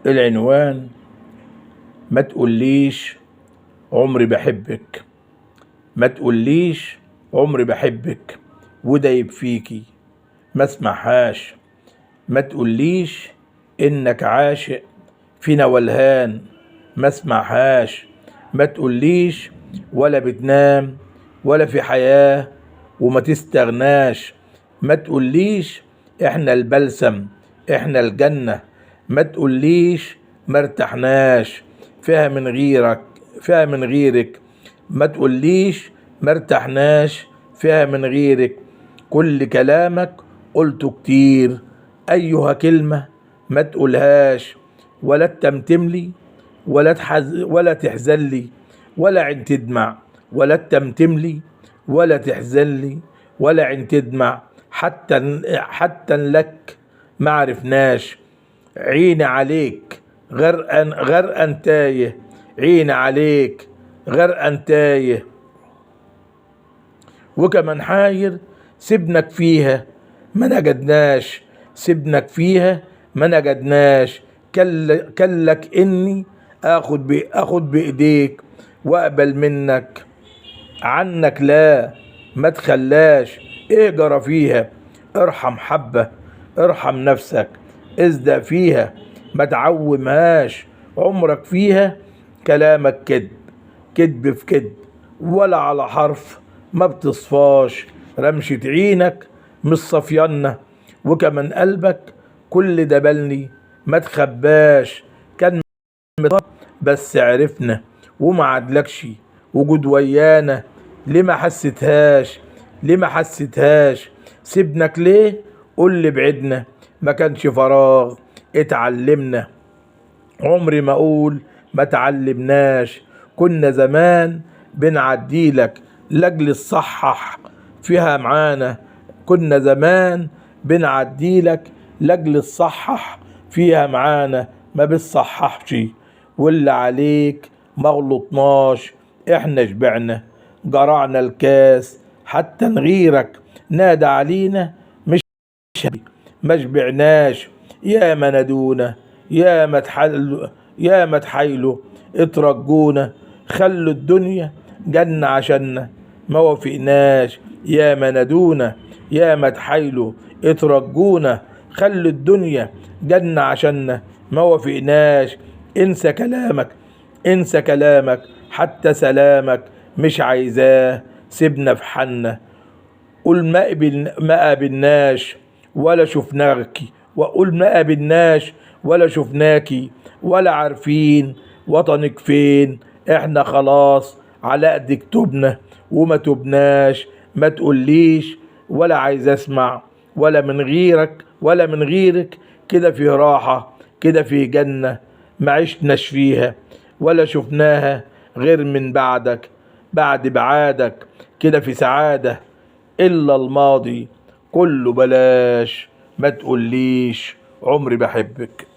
العنوان: ما تقوليش عمري بحبك. ما تقوليش عمري بحبك ودايب فيكي ما اسمعهاش. ما تقوليش انك عاشق فينا والهان ما اسمعهاش. ما تقوليش ولا بتنام ولا في حياة وما تستغناش. ما تقوليش احنا البلسم احنا الجنة. ما تقوليش ما ارتحناش فيها من غيرك. ما تقوليش ما ارتحناش فيها من غيرك. كل كلامك قلته كتير، أيها كلمة ما تقولهاش. ولا تتمتملي ولا تحزنلي ولا عين تدمع. ولا تتمتملي ولا تحزنلي ولا عين تدمع. حتى لك ما عرفناش. عيني عليك غرقان تايه. عيني عليك غرقان تايه وكمان حاير. سيبنك فيها ما نجدناش. سيبنك فيها ما نجدناش. كلك اني اخد بايديك واقبل منك. عنك لا ما تخلاش. ايه جرى فيها؟ ارحم حبة، ارحم نفسك، ازدق فيها ما تعومهاش. عمرك فيها كلامك كدب في كدب ولا على حرف ما بتصفاش. رمشة عينك مش صفيانة وكمان قلبك كل دبلني ما تخباش. كان بس عرفنا وما عدلكش وجود ويانا. ليه ما حسيتهاش؟ سيبنك ليه؟ قول لي بعدنا ما كانش فراغ اتعلمنا. عمري ما اقول ما تعلمناش. كنا زمان بنعديلك لاجل الصحح فيها معانا. كنا زمان بنعديلك لاجل الصحح فيها معانا. ما بتصححش واللي عليك ما غلطناش. احنا شبعنا جرعنا الكاس حتى نغيرك نادى علينا مش ما شبعناش. يا ما ندونا يا ما تحايلوا اترجونا. خلوا الدنيا جنة عشاننا ما وافقناش. يا ما ندونا يا ما تحايلوا اترجونا. خلوا الدنيا جنة عشاننا ما وافقناش. انسى كلامك حتى سلامك مش عايزاه. سيبنا في حالنا. قول ما قابلناش ولا شفناكي. وقول ما قابلناش ولا شفناكي ولا عارفين وطنك فين. احنا خلاص على قد تبنا وما تبناش. ما تقوليش ولا عايز اسمع ولا من غيرك. كده في راحة كده في جنة ما عشناش فيها ولا شفناها غير من بعدك. بعد بعادك كده في سعادة إلا الماضي كله بلاش. ما تقوليش عمري بحبك.